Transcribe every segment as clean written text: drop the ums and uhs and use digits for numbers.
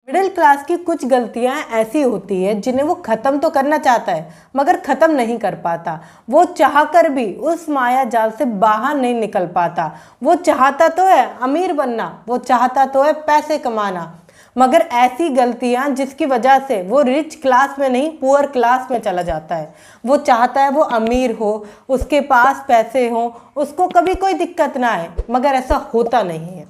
Middle class की कुछ गलतियां ऐसी होती है जिन्हें वो ख़त्म तो करना चाहता है मगर ख़त्म नहीं कर पाता। वो चाहकर भी उस माया जाल से बाहर नहीं निकल पाता। वो चाहता तो है अमीर बनना, वो चाहता तो है पैसे कमाना, मगर ऐसी गलतियां जिसकी वजह से वो रिच क्लास में नहीं पुअर क्लास में चला जाता है। वो चाहता है वो अमीर हो, उसके पास पैसे हो, उसको कभी कोई दिक्कत ना आए, मगर ऐसा होता नहीं है।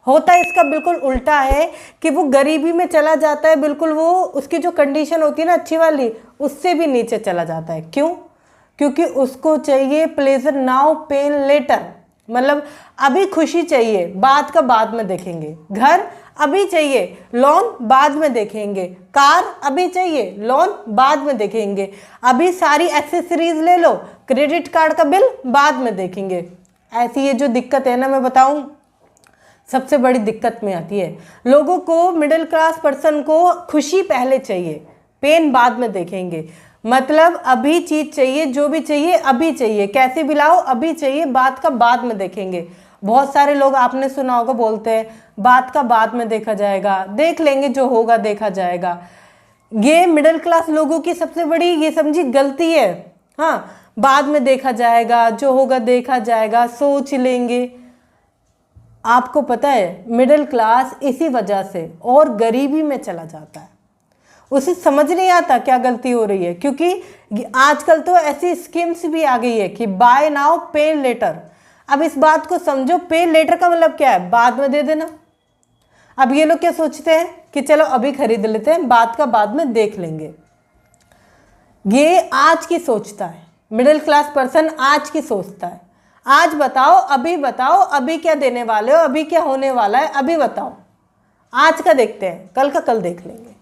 होता इसका बिल्कुल उल्टा है कि वो गरीबी में चला जाता है, बिल्कुल वो उसकी जो कंडीशन होती है ना अच्छी वाली, उससे भी नीचे चला जाता है। क्यों? क्योंकि उसको चाहिए प्लेजर नाउ पेन लेटर, मतलब अभी खुशी चाहिए, बाद का बाद में देखेंगे। घर अभी चाहिए, लोन बाद में देखेंगे। कार अभी चाहिए, लोन बाद में देखेंगे। अभी सारी एक्सेसरीज ले लो, क्रेडिट कार्ड का बिल बाद में देखेंगे। ऐसी ये जो दिक्कत है ना, मैं बताऊं सबसे बड़ी दिक्कत में आती है। लोगों को, मिडिल क्लास पर्सन को खुशी पहले चाहिए, पेन बाद में देखेंगे। मतलब अभी चीज चाहिए, जो भी चाहिए अभी चाहिए, कैसे भी लाओ अभी चाहिए, बात का बाद में देखेंगे। बहुत सारे लोग आपने सुना होगा बोलते हैं बात का बाद में देखा जाएगा, देख लेंगे जो होगा देखा जाएगा। ये मिडिल क्लास लोगों की सबसे बड़ी ये समझी गलती है। हाँ, बाद में देखा जाएगा, जो होगा देखा जाएगा, सोच लेंगे। आपको पता है मिडिल क्लास इसी वजह से और गरीबी में चला जाता है। उसे समझ नहीं आता क्या गलती हो रही है, क्योंकि आजकल तो ऐसी स्कीम्स भी आ गई है कि बाय नाउ पे लेटर। अब इस बात को समझो, पे लेटर का मतलब क्या है? बाद में दे देना। अब ये लोग क्या सोचते हैं कि चलो अभी खरीद लेते हैं, बाद का बाद में देख लेंगे। ये आज की सोचता है मिडिल क्लास पर्सन, आज की सोचता है। आज बताओ, अभी क्या देने वाले हो, अभी क्या होने वाला है, अभी बताओ। आज का देखते हैं, कल का कल देख लेंगे।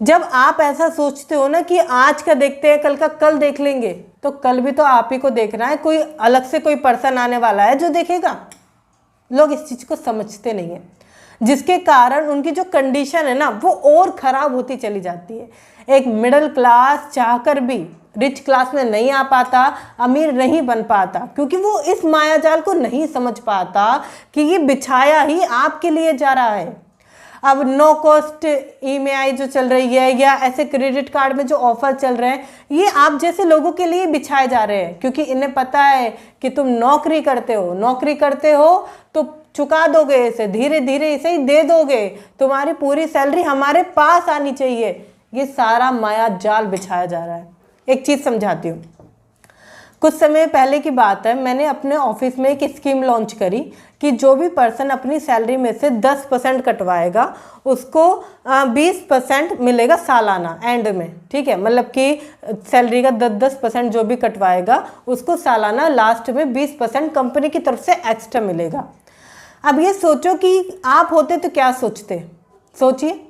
जब आप ऐसा सोचते हो ना कि आज का देखते हैं, कल का कल देख लेंगे, तो कल भी तो आप ही को देखना है, कोई अलग से कोई पर्सन आने वाला है जो देखेगा। लोग इस चीज़ को समझते नहीं है, जिसके कारण उनकी जो कंडीशन है ना वो और ख़राब होती चली जाती है। एक मिडिल क्लास चाहकर भी रिच क्लास में नहीं आ पाता, अमीर नहीं बन पाता, क्योंकि वो इस मायाजाल को नहीं समझ पाता कि ये बिछाया ही आपके लिए जा रहा है। अब नो कॉस्ट ईएमआई जो चल रही है या ऐसे क्रेडिट कार्ड में जो ऑफर चल रहे हैं, ये आप जैसे लोगों के लिए बिछाए जा रहे हैं, क्योंकि इन्हें पता है कि तुम नौकरी करते हो तो चुका दोगे इसे, धीरे धीरे इसे ही दे दोगे, तुम्हारी पूरी सैलरी हमारे पास आनी चाहिए। ये सारा माया जाल बिछाया जा रहा है। एक चीज़ समझाती हूँ। कुछ समय पहले की बात है, मैंने अपने ऑफिस में एक स्कीम लॉन्च करी कि जो भी पर्सन अपनी सैलरी में से 10% कटवाएगा उसको 20% मिलेगा सालाना एंड में। ठीक है, मतलब कि सैलरी का 10% जो भी कटवाएगा उसको सालाना लास्ट में 20% कंपनी की तरफ से एक्स्ट्रा मिलेगा। अब ये सोचो कि आप होते तो क्या सोचते, सोचिए।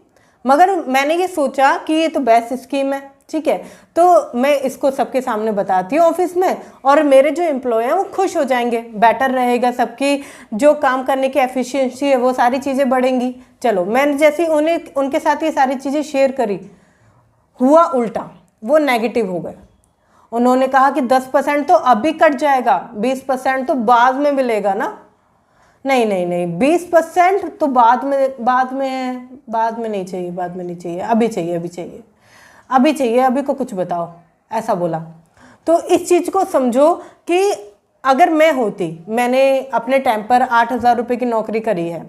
मगर मैंने ये सोचा कि ये तो बेस्ट स्कीम है, ठीक है, तो मैं इसको सबके सामने बताती हूँ ऑफिस में, और मेरे जो एम्प्लॉय हैं वो खुश हो जाएंगे, बेटर रहेगा, सबकी जो काम करने की एफिशिएंसी है वो सारी चीज़ें बढ़ेंगी। चलो, मैंने जैसे उनके साथ ये सारी चीज़ें शेयर करी, हुआ उल्टा, वो नेगेटिव हो गए। उन्होंने कहा कि 10% तो अभी कट जाएगा, 20% तो बाद में मिलेगा ना। नहीं, 20% तो बाद में नहीं चाहिए, अभी चाहिए, अभी को कुछ बताओ, ऐसा बोला। तो इस चीज़ को समझो कि अगर मैं होती, मैंने अपने टाइम पर 8,000 रुपये की नौकरी करी है,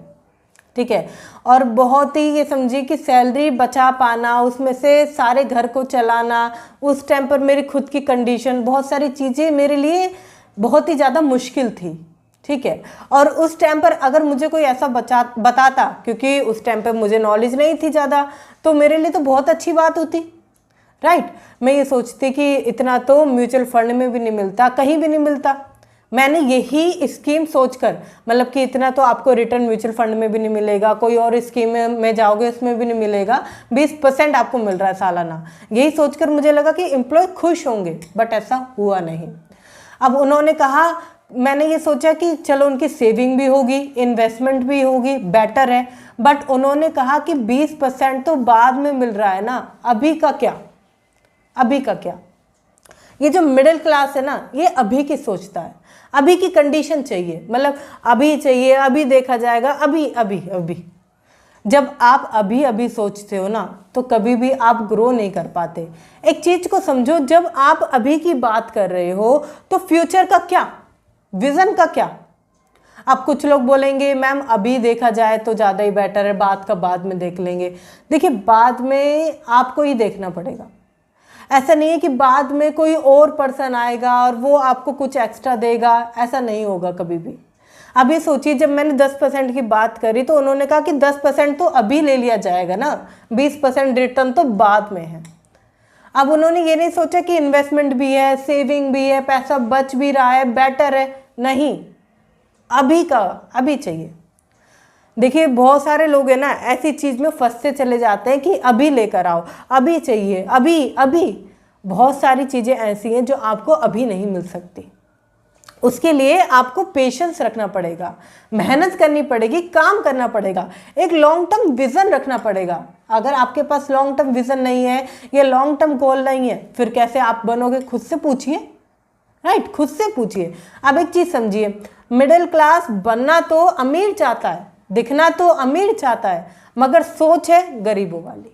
ठीक है, और बहुत ही ये समझिए कि सैलरी बचा पाना, उसमें से सारे घर को चलाना, उस टाइम पर मेरी खुद की कंडीशन, बहुत सारी चीज़ें मेरे लिए बहुत ही ज़्यादा मुश्किल थी, ठीक है। और उस टाइम पर अगर मुझे कोई ऐसा बताता, क्योंकि उस टाइम पर मुझे नॉलेज नहीं थी ज़्यादा, तो मेरे लिए तो बहुत अच्छी बात होती, राइट। मैं ये सोचती कि इतना तो म्यूचुअल फंड में भी नहीं मिलता, कहीं भी नहीं मिलता। मैंने यही स्कीम सोचकर, मतलब कि इतना तो आपको रिटर्न म्यूचुअल फंड में भी नहीं मिलेगा, कोई और स्कीम में जाओगे उसमें भी नहीं मिलेगा, 20% आपको मिल रहा है सालाना, यही सोचकर मुझे लगा कि एम्प्लॉय खुश होंगे, बट ऐसा हुआ नहीं। अब उन्होंने कहा, मैंने ये सोचा कि चलो उनकी सेविंग भी होगी, इन्वेस्टमेंट भी होगी, बेटर है, बट उन्होंने कहा कि 20% तो बाद में मिल रहा है ना, अभी का क्या। ये जो मिडिल क्लास है ना, ये अभी की सोचता है, अभी की कंडीशन चाहिए, मतलब अभी चाहिए, अभी देखा जाएगा, अभी। जब आप अभी अभी सोचते हो ना तो कभी भी आप ग्रो नहीं कर पाते। एक चीज़ को समझो, जब आप अभी की बात कर रहे हो तो फ्यूचर का क्या, विजन का क्या। अब कुछ लोग बोलेंगे मैम अभी देखा जाए तो ज़्यादा ही बेटर है, बात का बाद में देख लेंगे। देखिए बाद में आपको ही देखना पड़ेगा। ऐसा नहीं है कि बाद में कोई और पर्सन आएगा और वो आपको कुछ एक्स्ट्रा देगा, ऐसा नहीं होगा कभी भी। अभी सोचिए, जब मैंने 10% की बात करी तो उन्होंने कहा कि 10% तो अभी ले लिया जाएगा ना, 20% रिटर्न तो बाद में है। अब उन्होंने ये नहीं सोचा कि इन्वेस्टमेंट भी है, सेविंग भी है, पैसा बच भी रहा है, बेटर है। नहीं, अभी का अभी चाहिए। देखिए बहुत सारे लोग हैं ना ऐसी चीज़ में फंसते चले जाते हैं कि अभी लेकर आओ, अभी चाहिए, अभी अभी। बहुत सारी चीज़ें ऐसी हैं जो आपको अभी नहीं मिल सकती। उसके लिए आपको पेशेंस रखना पड़ेगा, मेहनत करनी पड़ेगी, काम करना पड़ेगा, एक लॉन्ग टर्म विज़न रखना पड़ेगा। अगर आपके पास लॉन्ग टर्म विज़न नहीं है या लॉन्ग टर्म गोल नहीं है, फिर कैसे आप बनोगे? खुद से पूछिए, राइट? खुद से पूछिए। अब एक चीज़ समझिए, मिडिल क्लास बनना तो अमीर चाहता है, दिखना तो अमीर चाहता है, मगर सोच है गरीबों वाली,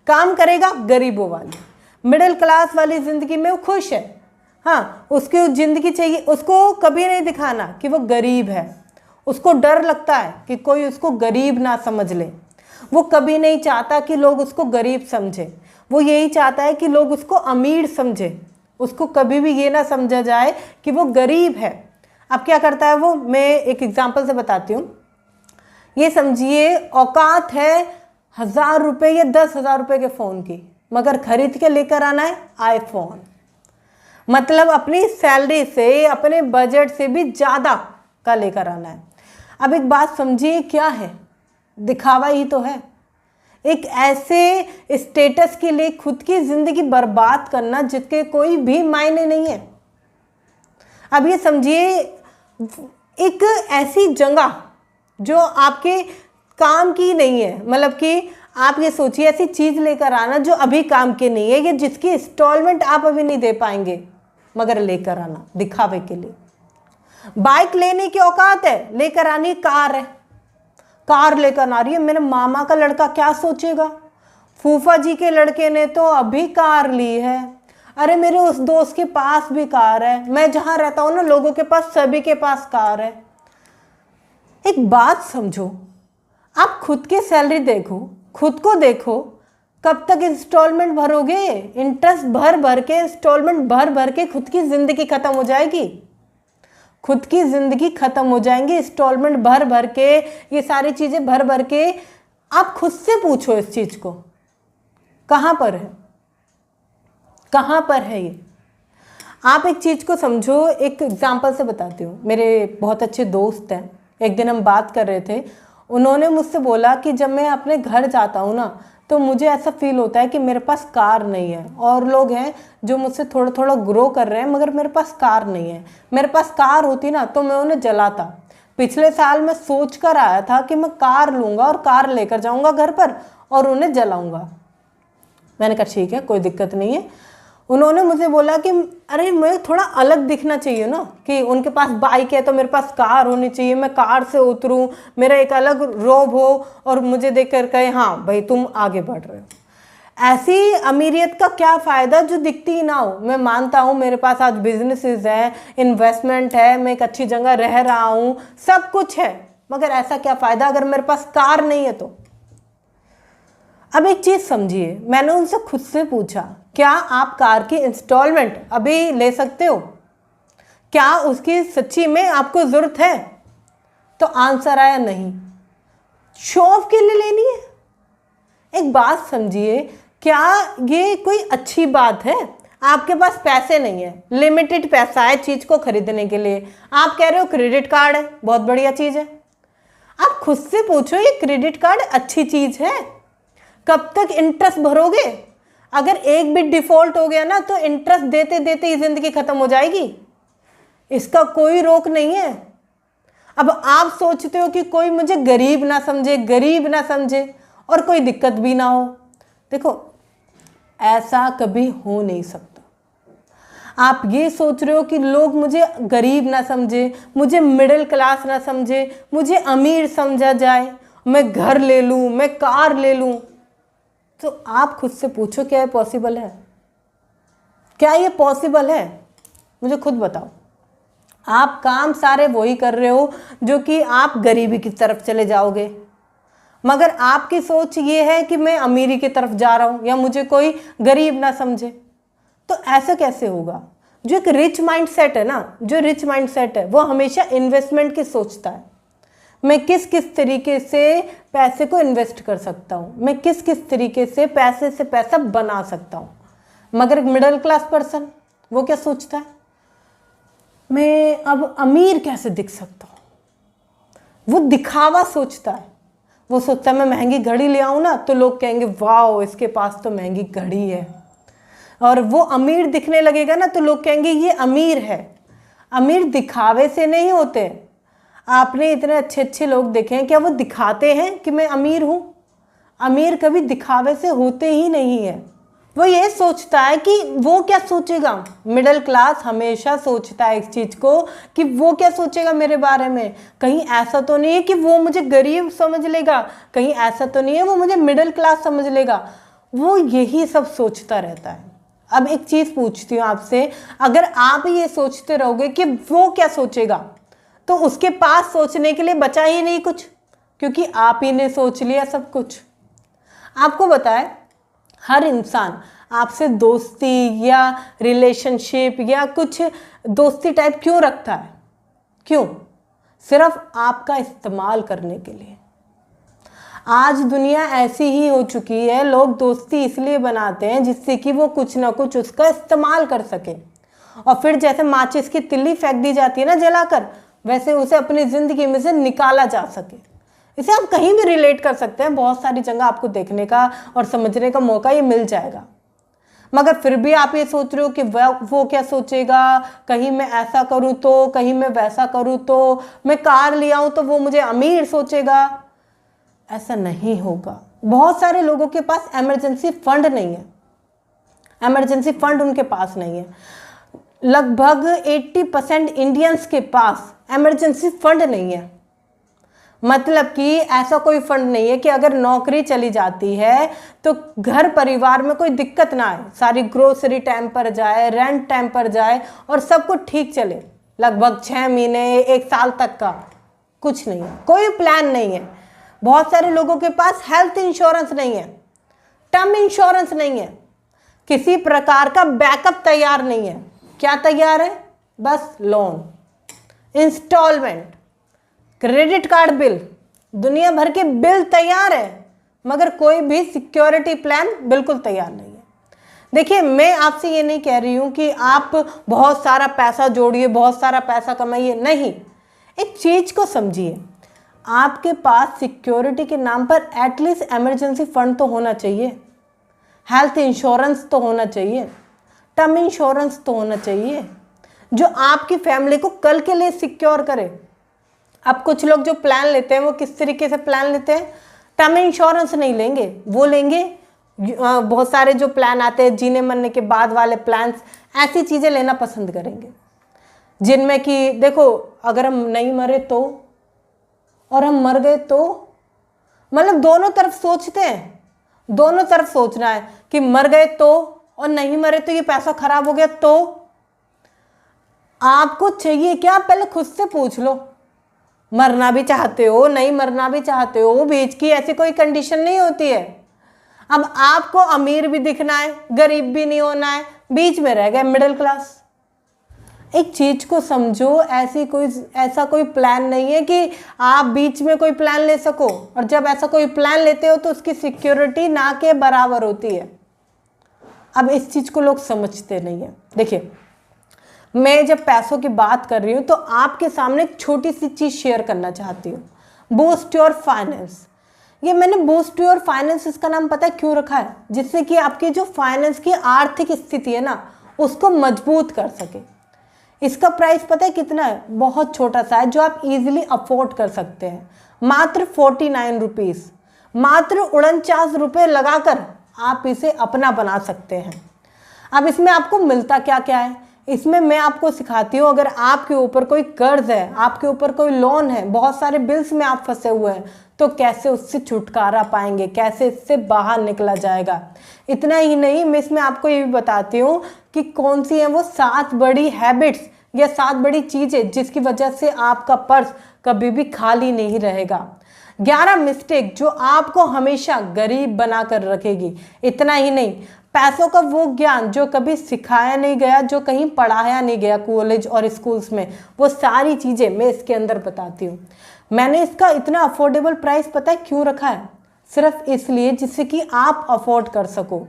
काम करेगा गरीबों वाली। मिडिल क्लास वाली ज़िंदगी में वो खुश है, हाँ, उसकी ज़िंदगी चाहिए। उसको कभी नहीं दिखाना कि वो गरीब है। उसको डर लगता है कि कोई उसको गरीब ना समझ ले। वो कभी नहीं चाहता कि लोग उसको गरीब समझे। वो यही चाहता है कि लोग उसको अमीर समझे। उसको कभी भी ये ना समझा जाए कि वो गरीब है। अब क्या करता है वो, मैं एक एग्जांपल से बताती हूँ। ये समझिए औकात है 1000 रुपये या 10,000 रुपये के फ़ोन की, मगर खरीद के लेकर आना है आईफोन। मतलब अपनी सैलरी से, अपने बजट से भी ज़्यादा का लेकर आना है। अब एक बात समझिए, क्या है? दिखावा ही तो है। एक ऐसे स्टेटस के लिए खुद की ज़िंदगी बर्बाद करना जिसके कोई भी मायने नहीं है। अब ये समझिए, एक ऐसी जगह जो आपके काम की नहीं है, मतलब कि आप ये सोचिए ऐसी चीज़ लेकर आना जो अभी काम की नहीं है, या जिसकी इंस्टॉलमेंट आप अभी नहीं दे पाएंगे, मगर लेकर आना दिखावे के लिए। बाइक लेने की औकात है, लेकर आनी कार है, कार लेकर आ रही है। मेरे मामा का लड़का क्या सोचेगा? फूफा जी के लड़के ने तो अभी कार ली है। अरे मेरे उस दोस्त के पास भी कार है। मैं जहाँ रहता हूँ ना, लोगों के पास, सभी के पास कार है। एक बात समझो, आप खुद की सैलरी देखो, खुद को देखो, कब तक इंस्टॉलमेंट भरोगे? इंटरेस्ट भर भर के, इंस्टॉलमेंट भर भर के खुद की ज़िंदगी ख़त्म हो जाएगी। खुद की ज़िंदगी ख़त्म हो जाएंगी इंस्टॉलमेंट भर भर के, ये सारी चीज़ें भर भर के। आप खुद से पूछो इस चीज़ को, कहाँ पर है, कहाँ पर है ये? आप एक चीज़ को समझो, एक एग्जांपल से बताती हूँ। मेरे बहुत अच्छे दोस्त हैं, एक दिन हम बात कर रहे थे। उन्होंने मुझसे बोला कि जब मैं अपने घर जाता हूँ ना, तो मुझे ऐसा फील होता है कि मेरे पास कार नहीं है। और लोग हैं जो मुझसे थोड़ा थोड़ा ग्रो कर रहे हैं, मगर मेरे पास कार नहीं है। मेरे पास कार होती ना तो मैं उन्हें जलाता। पिछले साल मैं सोच कर आया था कि मैं कार लूँगा और कार लेकर जाऊँगा घर पर और उन्हें जलाऊँगा। मैंने कहा ठीक है, कोई दिक्कत नहीं है। उन्होंने मुझे बोला कि अरे मुझे थोड़ा अलग दिखना चाहिए ना, कि उनके पास बाइक है तो मेरे पास कार होनी चाहिए, मैं कार से उतरूं, मेरा एक अलग रोब हो और मुझे देख कर कहे हाँ भाई तुम आगे बढ़ रहे हो। ऐसी अमीरियत का क्या फ़ायदा जो दिखती ही ना हो। मैं मानता हूँ मेरे पास आज बिजनेसेस है, इन्वेस्टमेंट है, मैं एक अच्छी जगह रह रहा हूँ, सब कुछ है, मगर ऐसा क्या फ़ायदा अगर मेरे पास कार नहीं है तो? अब एक चीज़ समझिए, मैंने उनसे खुद से पूछा, क्या आप कार की इंस्टॉलमेंट अभी ले सकते हो? क्या उसकी सच्ची में आपको ज़रूरत है? तो आंसर आया नहीं। शो ऑफ के लिए लेनी है? एक बात समझिए, क्या ये कोई अच्छी बात है? आपके पास पैसे नहीं है, लिमिटेड पैसा है चीज़ को खरीदने के लिए। आप कह रहे हो क्रेडिट कार्ड है, बहुत बढ़िया चीज़ है। आप खुद से पूछो, ये क्रेडिट कार्ड अच्छी चीज़ है? कब तक इंटरेस्ट भरोगे? अगर एक भी डिफॉल्ट हो गया ना तो इंटरेस्ट देते देते ही ज़िंदगी ख़त्म हो जाएगी। इसका कोई रोक नहीं है। अब आप सोचते हो कि कोई मुझे गरीब ना समझे, गरीब ना समझे और कोई दिक्कत भी ना हो। देखो, ऐसा कभी हो नहीं सकता। आप ये सोच रहे हो कि लोग मुझे गरीब ना समझे, मुझे मिडिल क्लास ना समझे, मुझे अमीर समझा जाए, मैं घर ले लूँ, मैं कार ले लूँ। तो आप खुद से पूछो, क्या ये पॉसिबल है? क्या ये पॉसिबल है? मुझे खुद बताओ। आप काम सारे वही कर रहे हो जो कि आप गरीबी की तरफ चले जाओगे, मगर आपकी सोच ये है कि मैं अमीरी की तरफ जा रहा हूँ या मुझे कोई गरीब ना समझे। तो ऐसा कैसे होगा? जो एक रिच माइंडसेट है ना, जो रिच माइंडसेट है वो हमेशा इन्वेस्टमेंट की सोचता है। मैं किस किस तरीके से पैसे को इन्वेस्ट कर सकता हूँ, मैं किस किस तरीके से पैसा बना सकता हूँ। मगर एक मिडिल क्लास पर्सन वो क्या सोचता है? मैं अब अमीर कैसे दिख सकता हूँ। वो दिखावा सोचता है। वो सोचता है मैं महंगी घड़ी ले आऊँ ना तो लोग कहेंगे वाह इसके पास तो महंगी घड़ी है, और वो अमीर दिखने लगेगा ना तो लोग कहेंगे ये अमीर है। अमीर दिखावे से नहीं होते। आपने इतने अच्छे अच्छे लोग देखे हैं, क्या वो दिखाते हैं कि मैं अमीर हूँ? अमीर कभी दिखावे से होते ही नहीं है। वो ये सोचता है कि वो क्या सोचेगा। मिडिल क्लास हमेशा सोचता है इस चीज़ को कि वो क्या सोचेगा मेरे बारे में। कहीं ऐसा तो नहीं है कि वो मुझे गरीब समझ लेगा, कहीं ऐसा तो नहीं है वो मुझे मिडिल क्लास समझ लेगा। वो यही सब सोचता रहता है। अब एक चीज़ पूछती हूँ आपसे, अगर आप ये सोचते रहोगे कि वो क्या सोचेगा तो उसके पास सोचने के लिए बचा ही नहीं कुछ, क्योंकि आप ही ने सोच लिया सब कुछ। आपको बताए, हर इंसान आपसे दोस्ती या रिलेशनशिप या कुछ दोस्ती टाइप क्यों रखता है? क्यों? सिर्फ आपका इस्तेमाल करने के लिए। आज दुनिया ऐसी ही हो चुकी है, लोग दोस्ती इसलिए बनाते हैं जिससे कि वो कुछ ना कुछ उसका इस्तेमाल कर सके, और फिर जैसे माचिस की तिल्ली फेंक दी जाती है ना जलाकर, वैसे उसे अपनी ज़िंदगी में से निकाला जा सके। इसे आप कहीं भी रिलेट कर सकते हैं, बहुत सारी जगह आपको देखने का और समझने का मौका ये मिल जाएगा। मगर फिर भी आप ये सोच रहे हो कि वो क्या सोचेगा, कहीं मैं ऐसा करूँ तो, कहीं मैं वैसा करूँ तो, मैं कार ले आऊँ तो वो मुझे अमीर सोचेगा। ऐसा नहीं होगा। बहुत सारे लोगों के पास इमरजेंसी फंड नहीं है, इमरजेंसी फंड उनके पास नहीं है। लगभग 80% इंडियंस के पास इमरजेंसी फंड नहीं है। मतलब कि ऐसा कोई फंड नहीं है कि अगर नौकरी चली जाती है तो घर परिवार में कोई दिक्कत ना आए, सारी ग्रोसरी टाइम पर जाए, रेंट टाइम पर जाए और सब कुछ ठीक चले। लगभग 6 महीने 1 साल तक का कुछ नहीं है, कोई प्लान नहीं है। बहुत सारे लोगों के पास हेल्थ इंश्योरेंस नहीं है, टर्म इंश्योरेंस नहीं है, किसी प्रकार का बैकअप तैयार नहीं है। क्या तैयार है? बस loan, installment, credit card bill, दुनिया भर के बिल तैयार है, मगर कोई भी सिक्योरिटी प्लान बिल्कुल तैयार नहीं है। देखिए, मैं आपसे ये नहीं कह रही हूँ कि आप बहुत सारा पैसा जोड़िए, बहुत सारा पैसा कमाइए, नहीं। एक चीज़ को समझिए, आपके पास सिक्योरिटी के नाम पर एटलीस्ट इमरजेंसी फंड तो होना चाहिए, हेल्थ इंश्योरेंस तो होना चाहिए, टर्म इंश्योरेंस तो होना चाहिए, जो आपकी फैमिली को कल के लिए सिक्योर करे। अब कुछ लोग जो प्लान लेते हैं वो किस तरीके से प्लान लेते हैं? टर्म इंश्योरेंस नहीं लेंगे, वो लेंगे बहुत सारे जो प्लान आते हैं जीने मरने के बाद वाले प्लान्स, ऐसी चीज़ें लेना पसंद करेंगे जिनमें कि देखो अगर हम नहीं मरे तो, और हम मर गए तो, मतलब दोनों तरफ सोचते हैं। दोनों तरफ सोचना है कि मर गए तो, और नहीं मरे तो ये पैसा खराब हो गया तो। आपको चाहिए क्या? पहले खुद से पूछ लो, मरना भी चाहते हो, नहीं मरना भी चाहते हो, बीच की ऐसी कोई कंडीशन नहीं होती है। अब आपको अमीर भी दिखना है, गरीब भी नहीं होना है, बीच में रह गए मिडिल क्लास। एक चीज को समझो, ऐसा कोई प्लान नहीं है कि आप बीच में कोई प्लान ले सको, और जब ऐसा कोई प्लान लेते हो तो उसकी सिक्योरिटी ना के बराबर होती है। अब इस चीज को लोग समझते नहीं है। देखिए, मैं जब पैसों की बात कर रही हूँ तो आपके सामने एक छोटी सी चीज़ शेयर करना चाहती हूँ, बूस्ट योर फाइनेंस। ये मैंने बूस्ट योर फाइनेंस इसका नाम पता है क्यों रखा है? जिससे कि आपकी जो फाइनेंस की आर्थिक स्थिति है ना, उसको मजबूत कर सके। इसका प्राइस पता है कितना है? बहुत छोटा सा है, जो आप इजीली अफोर्ड कर सकते हैं। मात्र 49 रुपीज़, मात्र 49 रुपये लगाकर आप इसे अपना बना सकते हैं। अब इसमें आपको मिलता क्या क्या है? इसमें मैं आपको सिखाती हूँ, अगर आपके ऊपर कोई कर्ज है, आपके ऊपर कोई लोन है, बहुत सारे बिल्स में आप फंसे हुए हैं, तो कैसे उससे छुटकारा पाएंगे, कैसे इससे बाहर निकला जाएगा। इतना ही नहीं, मैं इसमें आपको ये भी बताती हूँ कि कौन सी है वो 7 बड़ी हैबिट्स या 7 बड़ी चीज़ें जिसकी वजह से आपका पर्स कभी भी खाली नहीं रहेगा। 11 मिस्टेक जो आपको हमेशा गरीब बना कर रखेगी। इतना ही नहीं, पैसों का वो ज्ञान जो कभी सिखाया नहीं गया, जो कहीं पढ़ाया नहीं गया कॉलेज और स्कूल्स में, वो सारी चीज़ें मैं इसके अंदर बताती हूँ। मैंने इसका इतना अफोर्डेबल प्राइस पता है क्यों रखा है? सिर्फ इसलिए जिससे कि आप अफोर्ड कर सको।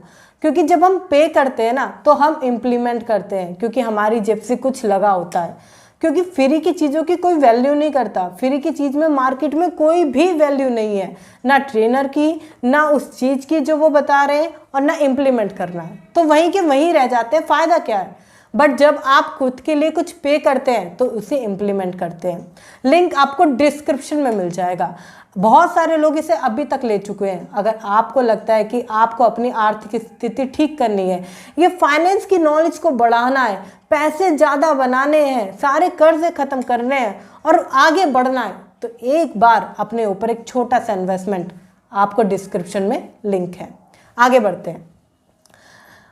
क्योंकि जब हम पे करते हैं ना तो हम इम्प्लीमेंट करते हैं, क्योंकि हमारी जेब से कुछ लगा होता है। क्योंकि फ्री की चीज़ों की कोई वैल्यू नहीं करता। फ्री की चीज़ में मार्केट में कोई भी वैल्यू नहीं है, ना ट्रेनर की, ना उस चीज़ की जो वो बता रहे हैं, और ना इम्प्लीमेंट करना है, तो वहीं के वहीं रह जाते हैं, फ़ायदा क्या है। बट जब आप खुद के लिए कुछ पे करते हैं तो उसे इम्प्लीमेंट करते हैं। लिंक आपको डिस्क्रिप्शन में मिल जाएगा। बहुत सारे लोग इसे अभी तक ले चुके हैं। अगर आपको लगता है कि आपको अपनी आर्थिक स्थिति ठीक करनी है, ये फाइनेंस की नॉलेज को बढ़ाना है, पैसे ज़्यादा बनाने हैं, सारे कर्जे ख़त्म करने हैं और आगे बढ़ना है, तो एक बार अपने ऊपर एक छोटा सा इन्वेस्टमेंट, आपको डिस्क्रिप्शन में लिंक है। आगे बढ़ते हैं।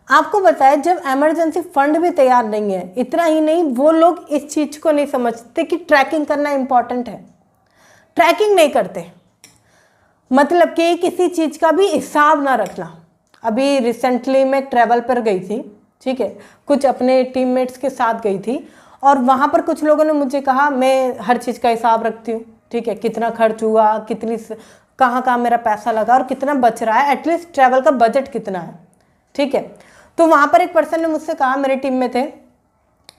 आपको बताया जब इमरजेंसी फंड भी तैयार नहीं है। इतना ही नहीं, वो लोग इस चीज़ को नहीं समझते कि ट्रैकिंग करना इंपॉर्टेंट है। ट्रैकिंग नहीं करते, मतलब कि किसी चीज़ का भी हिसाब ना रखना। अभी रिसेंटली मैं ट्रैवल पर गई थी, ठीक है, कुछ अपने टीममेट्स के साथ गई थी, और वहाँ पर कुछ लोगों ने मुझे कहा मैं हर चीज़ का हिसाब रखती हूँ, ठीक है, कितना खर्च हुआ, कितनी कहाँ कहाँ मेरा पैसा लगा और कितना बच रहा है, एटलीस्ट ट्रैवल का बजट कितना है, ठीक है। तो वहाँ पर एक पर्सन ने मुझसे कहा, मेरे टीम में थे,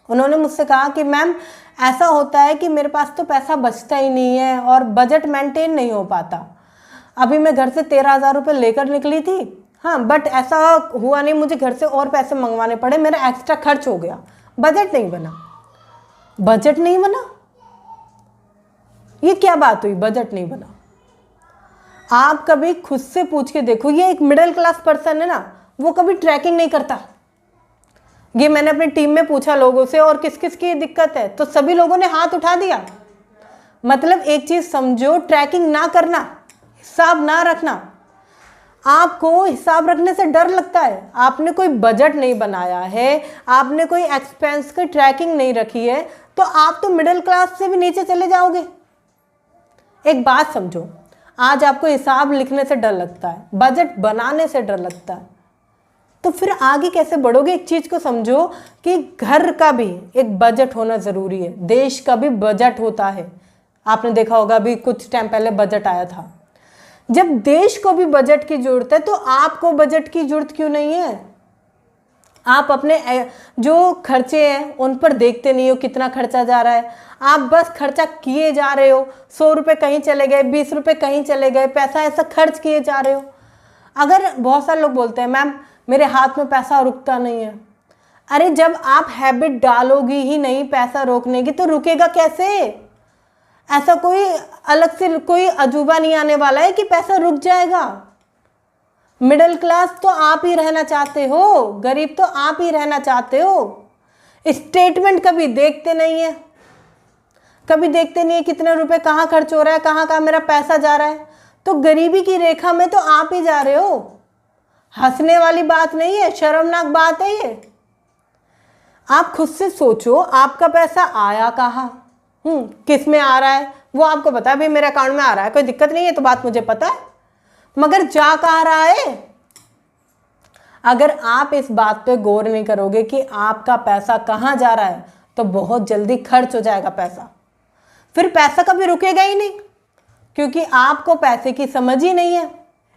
उन्होंने मुझसे कहा कि मैम ऐसा होता है कि मेरे पास तो पैसा बचता ही नहीं है और बजट मेंटेन नहीं हो पाता। अभी मैं घर से 13,000 रुपये लेकर निकली थी, हाँ, बट ऐसा हुआ नहीं, मुझे घर से और पैसे मंगवाने पड़े, मेरा एक्स्ट्रा खर्च हो गया, बजट नहीं बना। बजट नहीं बना, ये क्या बात हुई? बजट नहीं बना। आप कभी खुद से पूछ के देखो, ये एक मिडिल क्लास पर्सन है ना, वो कभी ट्रैकिंग नहीं करता। ये मैंने अपनी टीम में पूछा लोगों से, और किस किस की दिक्कत है, तो सभी लोगों ने हाथ उठा दिया। मतलब एक चीज समझो, ट्रैकिंग ना करना, हिसाब ना रखना, आपको हिसाब रखने से डर लगता है। आपने कोई बजट नहीं बनाया है, आपने कोई एक्सपेंस की ट्रैकिंग नहीं रखी है, तो आप तो मिडिल क्लास से भी नीचे चले जाओगे। एक बात समझो, आज आपको हिसाब लिखने से डर लगता है, बजट बनाने से डर लगता है, तो फिर आगे कैसे बढ़ोगे? एक चीज को समझो कि घर का भी एक बजट होना जरूरी है, देश का भी बजट होता है। आपने देखा होगा अभी कुछ टाइम पहले बजट आया था। जब देश को भी बजट की जरूरत है तो आपको बजट की जरूरत क्यों नहीं है? आप अपने जो खर्चे हैं उन पर देखते नहीं हो कितना खर्चा जा रहा है, आप बस खर्चा किए जा रहे हो। 100 रुपये कहीं चले गए, 20 रुपये कहीं चले गए, पैसा ऐसा खर्च किए जा रहे हो। अगर बहुत सारे लोग बोलते हैं मैम मेरे हाथ में पैसा रुकता नहीं है, अरे जब आप हैबिट डालोगी ही नहीं पैसा रोकने की तो रुकेगा कैसे? ऐसा कोई अलग से कोई अजूबा नहीं आने वाला है कि पैसा रुक जाएगा। मिडिल क्लास तो आप ही रहना चाहते हो, गरीब तो आप ही रहना चाहते हो। स्टेटमेंट कभी देखते नहीं है, कभी देखते नहीं है कितने रुपए कहाँ खर्च हो रहा है, कहाँ कहाँ मेरा पैसा जा रहा है। तो गरीबी की रेखा में तो आप ही जा रहे हो। हंसने वाली बात नहीं है, शर्मनाक बात है ये। आप खुद से सोचो, आपका पैसा आया कहाँ, किस में आ रहा है, वो आपको पता है, भाई मेरे अकाउंट में आ रहा है, कोई दिक्कत नहीं है, तो बात मुझे पता है, मगर जा कहाँ रहा है? अगर आप इस बात पे गौर नहीं करोगे कि आपका पैसा कहाँ जा रहा है, तो बहुत जल्दी खर्च हो जाएगा पैसा। फिर पैसा कभी रुकेगा ही नहीं, क्योंकि आपको पैसे की समझ ही नहीं है।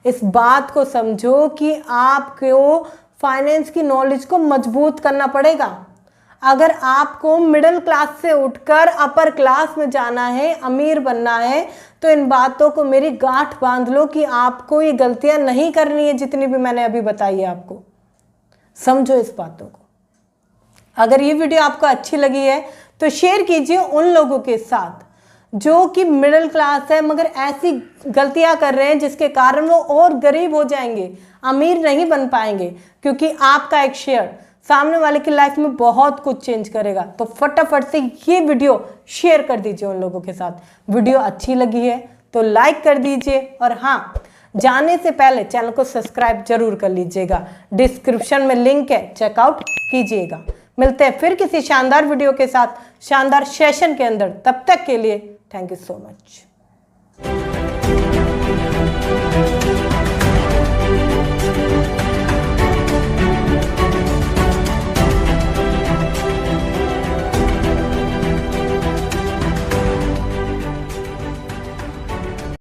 इस बात को समझो कि आपको फाइनेंस की नॉलेज को मजबूत करना पड़ेगा। अगर आपको मिडिल क्लास से उठकर अपर क्लास में जाना है, अमीर बनना है, तो इन बातों को मेरी गांठ बांध लो कि आपको ये गलतियां नहीं करनी है जितनी भी मैंने अभी बताई है। आपको समझो इस बातों को। अगर ये वीडियो आपको अच्छी लगी है तो शेयर कीजिए उन लोगों के साथ जो कि मिडिल क्लास है मगर ऐसी गलतियां कर रहे हैं जिसके कारण वो और गरीब हो जाएंगे, अमीर नहीं बन पाएंगे। क्योंकि आपका एक शेयर सामने वाले की लाइफ में बहुत कुछ चेंज करेगा। तो फटाफट से ये वीडियो शेयर कर दीजिए उन लोगों के साथ। वीडियो अच्छी लगी है तो लाइक कर दीजिए और हाँ, जाने से पहले चैनल को सब्सक्राइब जरूर कर लीजिएगा। डिस्क्रिप्शन में लिंक है, चेकआउट कीजिएगा। मिलते हैं फिर किसी शानदार वीडियो के साथ शानदार सेशन के अंदर। तब तक के लिए थैंक यू सो मच।